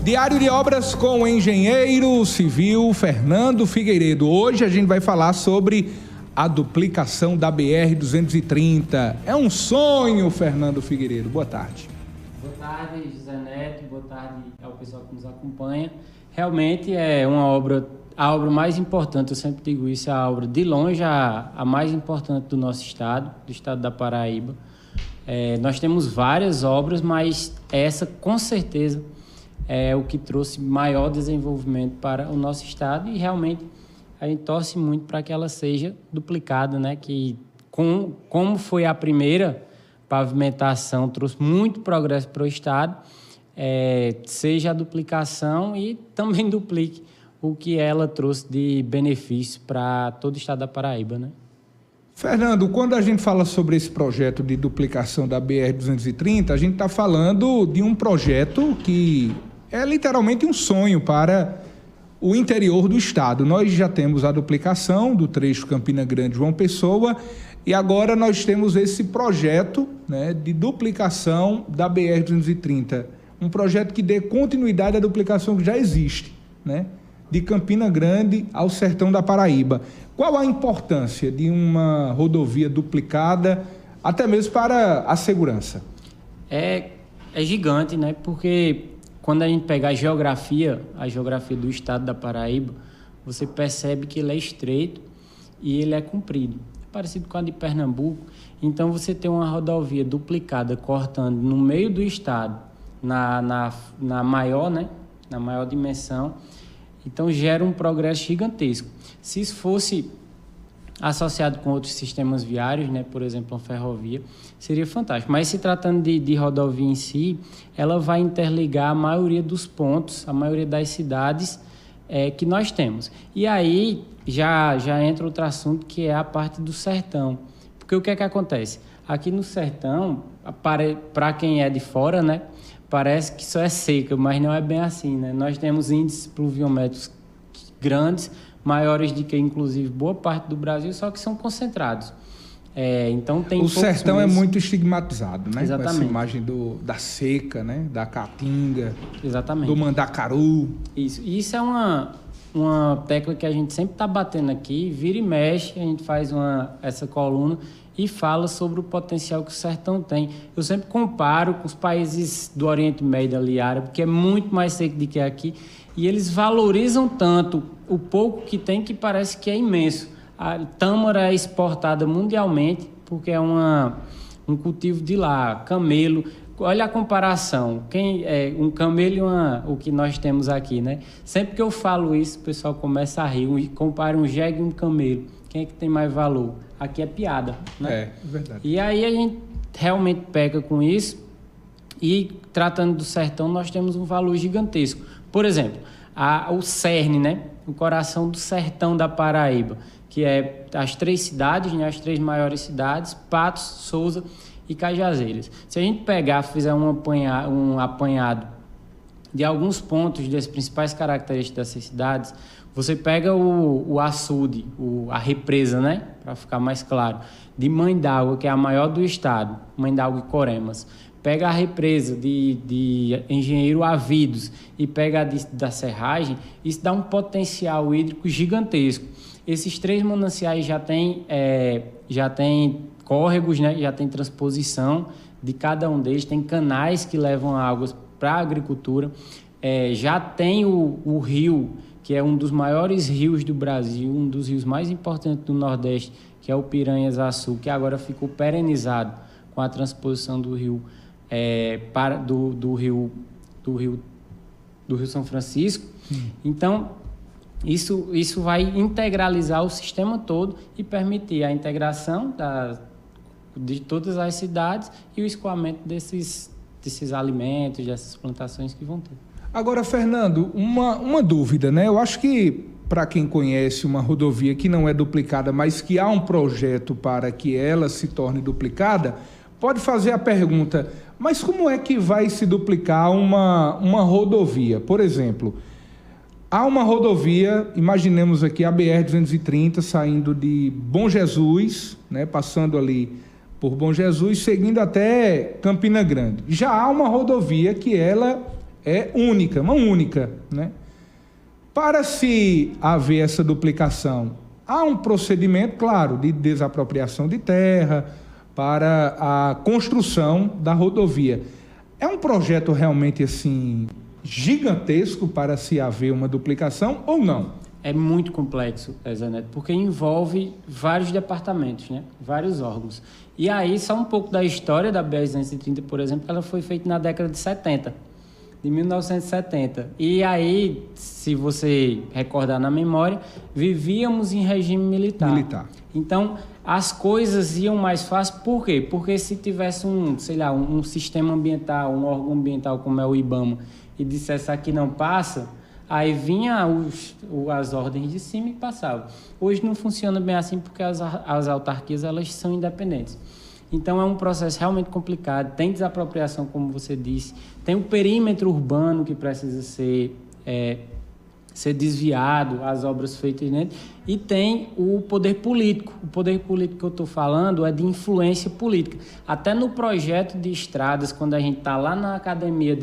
Diário de Obras com o engenheiro civil Fernando Figueiredo. Hoje a gente vai falar sobre a duplicação da BR-230. É um sonho, Fernando Figueiredo. Boa tarde. Boa tarde, José Neto. Boa tarde ao pessoal que nos acompanha. Realmente é uma obra, a obra mais importante, eu sempre digo isso, é a obra de longe a mais importante do nosso estado, do estado da Paraíba. Nós temos várias obras, mas essa com certeza é o que trouxe maior desenvolvimento para o nosso estado e realmente a gente torce muito para que ela seja duplicada, né? Que como foi a primeira pavimentação, trouxe muito progresso para o estado, seja a duplicação e também duplique o que ela trouxe de benefício para todo o estado da Paraíba, né? Fernando, quando a gente fala sobre esse projeto de duplicação da BR-230, a gente está falando de um projeto que é literalmente um sonho para o interior do estado. Nós já temos a duplicação do trecho Campina Grande-João Pessoa e agora nós temos esse projeto, né, de duplicação da BR-230. Um projeto que dê continuidade à duplicação que já existe, né, de Campina Grande ao sertão da Paraíba. Qual a importância de uma rodovia duplicada, até mesmo para a segurança? É gigante, né? Porque quando a gente pega a geografia do estado da Paraíba, você percebe que ele é estreito e ele é comprido. É parecido com a de Pernambuco. Então, você tem uma rodovia duplicada cortando no meio do estado, na maior, né? Na maior dimensão. Então, gera um progresso gigantesco. Se isso fosse associado com outros sistemas viários, né, por exemplo, uma ferrovia, seria fantástico. Mas se tratando de rodovia em si, ela vai interligar a maioria dos pontos, a maioria das cidades que nós temos. E aí já entra outro assunto, que é a parte do sertão. Porque o que é que acontece? Aqui no sertão, para quem é de fora, né, parece que só é seca, mas não é bem assim, né? Nós temos índices pluviométricos grandes, maiores do que, inclusive, boa parte do Brasil, só que são concentrados. Então tem o sertão meses. É muito estigmatizado, né? Exatamente. Com essa imagem da seca, né? Da caatinga. Exatamente. Do mandacaru. Isso é uma tecla que a gente sempre está batendo aqui, vira e mexe, a gente faz essa coluna e fala sobre o potencial que o sertão tem. Eu sempre comparo com os países do Oriente Médio ali, árabe, que é muito mais seco do que aqui, e eles valorizam tanto o pouco que tem que parece que é imenso. A tâmara é exportada mundialmente porque é um cultivo de lá, camelo. Olha a comparação, um camelo e o que nós temos aqui, né? Sempre que eu falo isso, o pessoal começa a rir, compara um jegue e um camelo. Quem é que tem mais valor? Aqui é piada, né? É verdade. E aí a gente realmente pega com isso e, tratando do sertão, nós temos um valor gigantesco. Por exemplo, o cerne, né? O coração do sertão da Paraíba, que é as três cidades, né? As três maiores cidades, Patos, Souza e Cajazeiras. Se a gente fizer um apanhado de alguns pontos das principais características dessas cidades, você pega o açude, a represa, né? Para ficar mais claro, de Mãe d'Água, que é a maior do estado, Mãe d'Água e Coremas. Pega a represa de Engenheiro Avidos e pega a da Serragem, isso dá um potencial hídrico gigantesco. Esses três mananciais já têm córregos, né? Já tem transposição de cada um deles, tem canais que levam águas para a agricultura, já tem o rio, que é um dos maiores rios do Brasil, um dos rios mais importantes do Nordeste, que é o Piranhas-Açu, que agora ficou perenizado com a transposição do rio do Rio São Francisco. Então, isso vai integralizar o sistema todo e permitir a integração de todas as cidades e o escoamento desses alimentos, dessas plantações que vão ter. Agora, Fernando, uma dúvida, né? Eu acho que, para quem conhece uma rodovia que não é duplicada, mas que há um projeto para que ela se torne duplicada, pode fazer a pergunta, mas como é que vai se duplicar uma rodovia? Por exemplo, há uma rodovia, imaginemos aqui a BR-230 saindo de Bom Jesus, né, passando ali por Bom Jesus, seguindo até Campina Grande. Já há uma rodovia que ela é única, mão única, né? Para se haver essa duplicação, há um procedimento, claro, de desapropriação de terra para a construção da rodovia. É um projeto realmente assim gigantesco para se haver uma duplicação ou não? É muito complexo, Zé Neto, porque envolve vários departamentos, né? Vários órgãos. E aí, só um pouco da história da BR-230, por exemplo, ela foi feita na década de 70, de 1970. E aí, se você recordar na memória, vivíamos em regime militar. Então, as coisas iam mais fácil. Por quê? Porque se tivesse um sistema ambiental, um órgão ambiental como é o IBAMA, e dissesse aqui não passa, aí vinha as ordens de cima e passava. Hoje não funciona bem assim porque as autarquias elas são independentes. Então é um processo realmente complicado, tem desapropriação, como você disse, tem o perímetro urbano que precisa ser desviado, as obras feitas dentro, e tem o poder político. O poder político que eu estou falando é de influência política. Até no projeto de estradas, quando a gente está lá na academia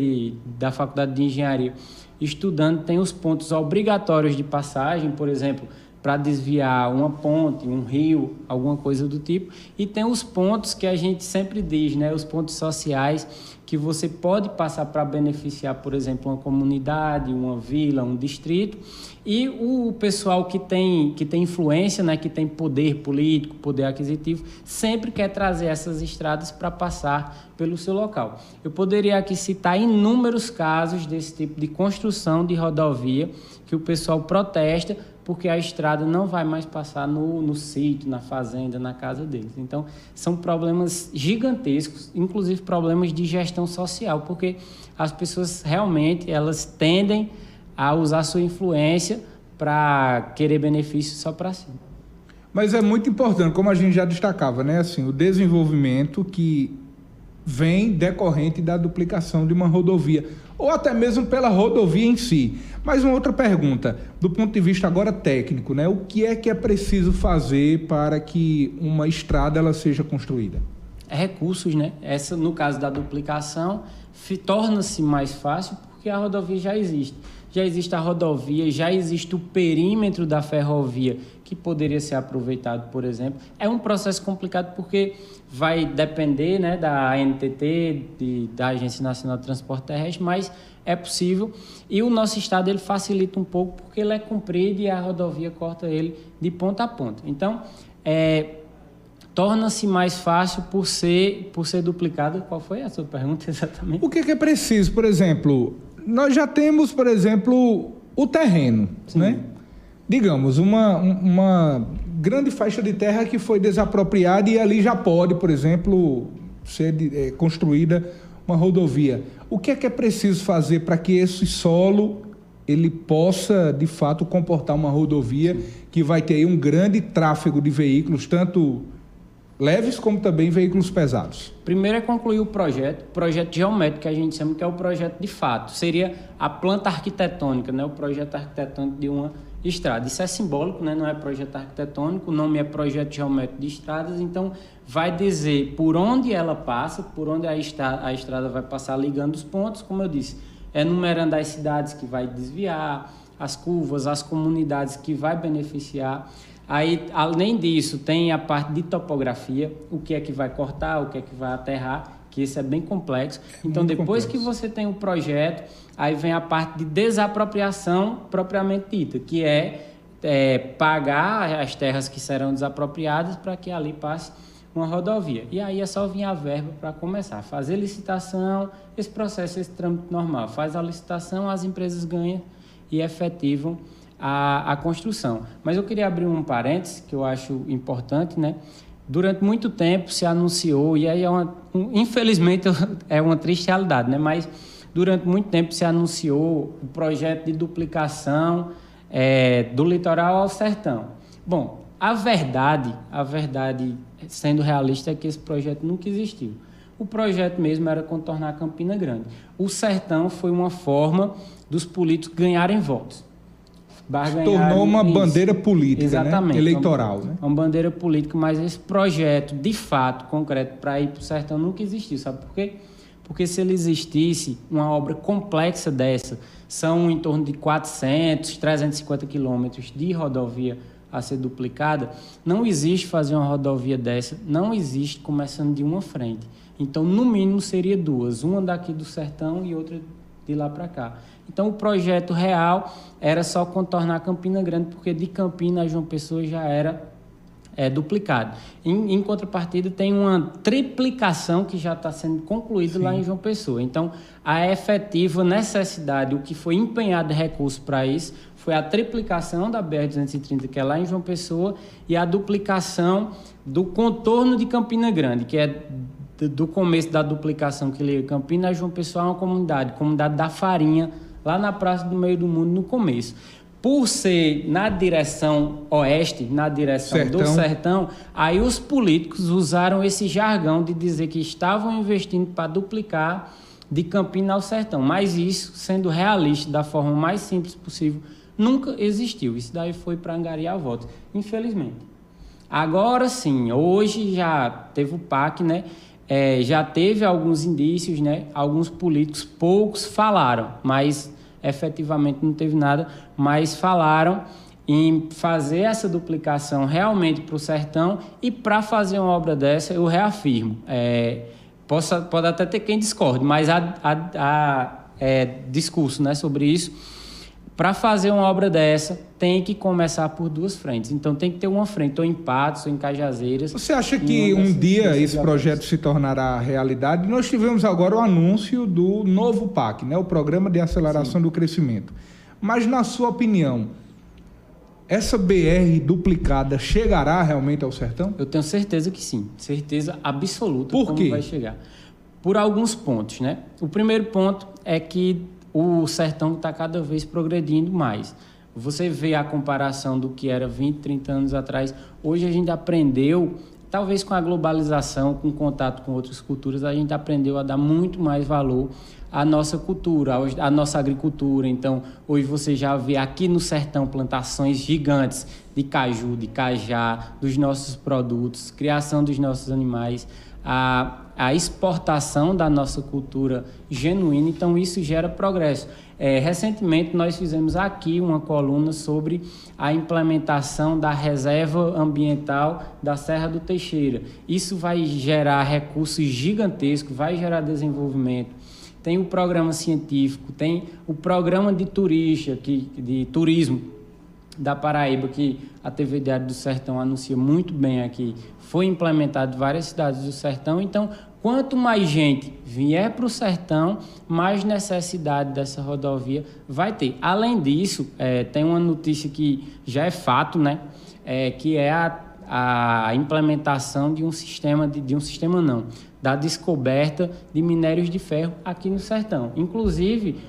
da Faculdade de Engenharia, estudando, tem os pontos obrigatórios de passagem, por exemplo, para desviar uma ponte, um rio, alguma coisa do tipo, e tem os pontos que a gente sempre diz, né, os pontos sociais, que você pode passar para beneficiar, por exemplo, uma comunidade, uma vila, um distrito, e o pessoal que tem influência, né, que tem poder político, poder aquisitivo, sempre quer trazer essas estradas para passar pelo seu local. Eu poderia aqui citar inúmeros casos desse tipo de construção de rodovia que o pessoal protesta porque a estrada não vai mais passar no sítio, na fazenda, na casa deles. Então, são problemas gigantescos, inclusive problemas de gestão social, porque as pessoas realmente elas tendem a usar sua influência para querer benefício só para si. Mas é muito importante, como a gente já destacava, né? Assim, o desenvolvimento que vem decorrente da duplicação de uma rodovia, ou até mesmo pela rodovia em si. Mas uma outra pergunta, do ponto de vista agora técnico, né? O que é preciso fazer para que uma estrada ela seja construída? Recursos, né? Essa, no caso da duplicação, torna-se mais fácil porque a rodovia já existe. Já existe a rodovia, já existe o perímetro da ferrovia que poderia ser aproveitado, por exemplo. É um processo complicado porque vai depender, né, da ANTT, da Agência Nacional de Transporte Terrestre, mas é possível. E o nosso estado ele facilita um pouco porque ele é comprido e a rodovia corta ele de ponta a ponta. Então, torna-se mais fácil por ser duplicado. Qual foi a sua pergunta exatamente? O que é preciso, por exemplo? Nós já temos, por exemplo, o terreno, sim, né? Digamos, uma grande faixa de terra que foi desapropriada e ali já pode, por exemplo, ser construída uma rodovia. O que é preciso fazer para que esse solo ele possa, de fato, comportar uma rodovia que vai ter aí um grande tráfego de veículos, tanto leves como também veículos pesados? Primeiro é concluir o projeto geométrico, que a gente chama que é o projeto de fato. Seria a planta arquitetônica, né? O projeto arquitetônico de uma estrada. Isso é simbólico, né? Não é projeto arquitetônico, o nome é projeto geométrico de estradas, então vai dizer por onde ela passa, por onde a estrada vai passar ligando os pontos, como eu disse, enumerando as cidades que vai desviar, as curvas, as comunidades que vai beneficiar. Aí, além disso, tem a parte de topografia, o que é que vai cortar, o que é que vai aterrar, que isso é bem complexo. Então, muito depois complexo. Que você tem o projeto, aí vem a parte de desapropriação propriamente dita, que é pagar as terras que serão desapropriadas para que ali passe uma rodovia. E aí é só vir a verba para começar. Fazer licitação, esse processo, esse trâmite normal. Faz a licitação, as empresas ganham e efetivam a construção. Mas eu queria abrir um parênteses que eu acho importante, né? Durante muito tempo se anunciou, e aí infelizmente é uma triste realidade, né? Mas durante muito tempo se anunciou o projeto de duplicação do litoral ao sertão. Bom, a verdade, sendo realista, é que esse projeto nunca existiu. O projeto mesmo era contornar Campina Grande. O sertão foi uma forma dos políticos ganharem votos. Se tornou uma bandeira política, exatamente, né? Eleitoral. Uma bandeira política, mas esse projeto, de fato, concreto, para ir para o sertão nunca existiu. Sabe por quê? porque se ele existisse, uma obra complexa dessa, são em torno de 400, 350 quilômetros de rodovia a ser duplicada, não existe fazer uma rodovia dessa, não existe começando de uma frente. Então, no mínimo, seria duas, uma daqui do Sertão e outra de lá para cá. Então, o projeto real era só contornar Campina Grande, porque de Campina a João Pessoa já era duplicado. Em contrapartida, tem uma triplicação que já está sendo concluída lá em João Pessoa. Então, a efetiva necessidade, o que foi empenhado de recurso para isso, foi a triplicação da BR-230, que é lá em João Pessoa, e a duplicação do contorno de Campina Grande, que é do começo da duplicação que liga Campina a João Pessoa, é uma comunidade da Farinha, lá na Praça do Meio do Mundo, no começo. Por ser na direção oeste, na direção do Sertão, aí os políticos usaram esse jargão de dizer que estavam investindo para duplicar de Campina ao Sertão. Mas isso, sendo realista, da forma mais simples possível, nunca existiu. Isso daí foi para angariar votos, infelizmente. Agora sim, hoje já teve o PAC, né? Já teve alguns indícios, né? Alguns políticos, poucos falaram, mas efetivamente não teve nada, mas falaram em fazer essa duplicação realmente para o Sertão, e para fazer uma obra dessa, eu reafirmo, pode até ter quem discorde, mas há discurso, né, sobre isso. Para fazer uma obra dessa, tem que começar por duas frentes. Então, tem que ter uma frente, ou em Patos, ou em Cajazeiras. Você acha que um dia esse projeto se tornará realidade? Nós tivemos agora o anúncio do novo PAC, né? O Programa de Aceleração do Crescimento. Mas, na sua opinião, essa BR duplicada chegará realmente ao Sertão? Eu tenho certeza que sim. Certeza absoluta. Por quê? Como vai chegar. Por alguns pontos, né? O primeiro ponto é que o Sertão está cada vez progredindo mais. Você vê a comparação do que era 20, 30 anos atrás. Hoje a gente aprendeu, talvez com a globalização, com contato com outras culturas, a gente aprendeu a dar muito mais valor à nossa cultura, à nossa agricultura. Então, hoje você já vê aqui no Sertão plantações gigantes de caju, de cajá, dos nossos produtos, criação dos nossos animais, a exportação da nossa cultura genuína. Então, isso gera progresso. Recentemente, nós fizemos aqui uma coluna sobre a implementação da reserva ambiental da Serra do Teixeira. Isso vai gerar recursos gigantescos, vai gerar desenvolvimento. Tem o programa científico, tem o programa de turismo da Paraíba, que a TV Diário do Sertão anuncia muito bem aqui. Foi implementado em várias cidades do Sertão. Então, quanto mais gente vier para o Sertão, mais necessidade dessa rodovia vai ter. Além disso, tem uma notícia que já é fato, né? Que é a implementação de um sistema, da descoberta de minérios de ferro aqui no Sertão. Inclusive,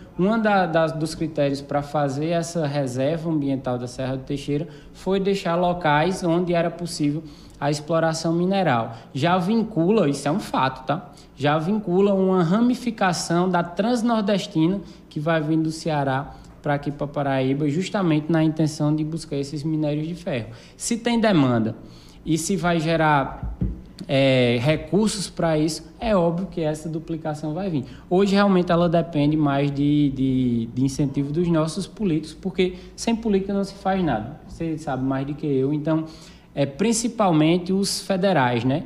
dos critérios para fazer essa reserva ambiental da Serra do Teixeira foi deixar locais onde era possível a exploração mineral. Já vincula, isso é um fato, tá? Já vincula uma ramificação da Transnordestina que vai vir do Ceará para aqui para Paraíba, justamente na intenção de buscar esses minérios de ferro. Se tem demanda e se vai gerar recursos para isso, é óbvio que essa duplicação vai vir. Hoje, realmente, ela depende mais de incentivo dos nossos políticos, porque sem política não se faz nada. Você sabe mais do que eu. Então, principalmente os federais, né?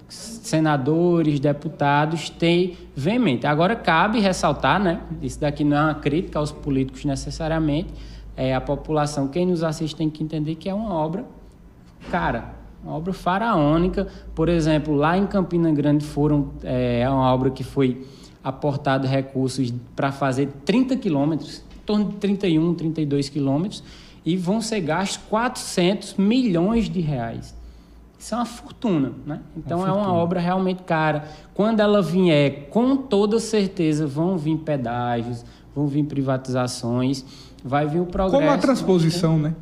Senadores, deputados, têm veemente. Agora, cabe ressaltar, né? Isso daqui não é uma crítica aos políticos necessariamente. A população, quem nos assiste, tem que entender que é uma obra uma obra faraônica. Por exemplo, lá em Campina Grande é uma obra que foi aportado recursos para fazer 30 quilômetros, em torno de 31, 32 quilômetros, e vão ser gastos 400 milhões de reais. Isso é uma fortuna, né? Então, é uma obra realmente cara. Quando ela vier, com toda certeza, vão vir pedágios, vão vir privatizações, vai vir o progresso. Como a transposição, né?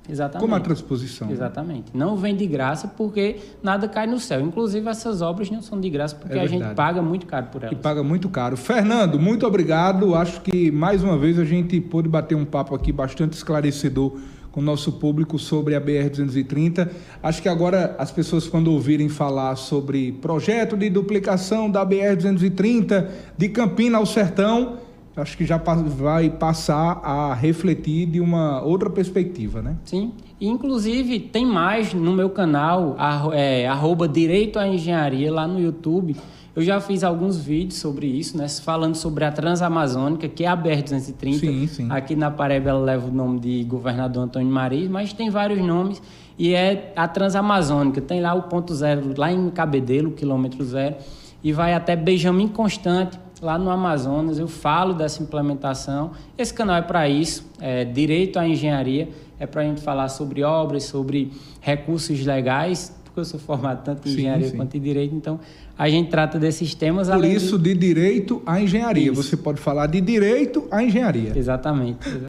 Exatamente. Como a transposição. Exatamente. Não vem de graça porque nada cai no céu. Inclusive, essas obras não são de graça porque a gente paga muito caro por elas. E paga muito caro. Fernando, muito obrigado. Acho que, mais uma vez, a gente pôde bater um papo aqui bastante esclarecedor com o nosso público sobre a BR-230. Acho que agora as pessoas, quando ouvirem falar sobre projeto de duplicação da BR-230 de Campina ao Sertão, acho que já vai passar a refletir de uma outra perspectiva, né? Sim, e inclusive tem mais no meu canal, @Direito à Engenharia, lá no YouTube. Eu já fiz alguns vídeos sobre isso, né? Falando sobre a Transamazônica, que é a BR-230. Sim, sim. Aqui na Paraíba ela leva o nome de Governador Antônio Mariz, mas tem vários nomes. E é a Transamazônica. Tem lá o ponto zero, lá em Cabedelo, quilômetro zero. E vai até Benjamin Constante, lá no Amazonas. Eu falo dessa implementação. Esse canal é para isso, Direito à Engenharia. É para a gente falar sobre obras, sobre recursos legais, porque eu sou formado tanto em engenharia quanto em direito, então a gente trata desses temas. Por isso, de direito à engenharia. Isso. Você pode falar de direito à engenharia. Exatamente.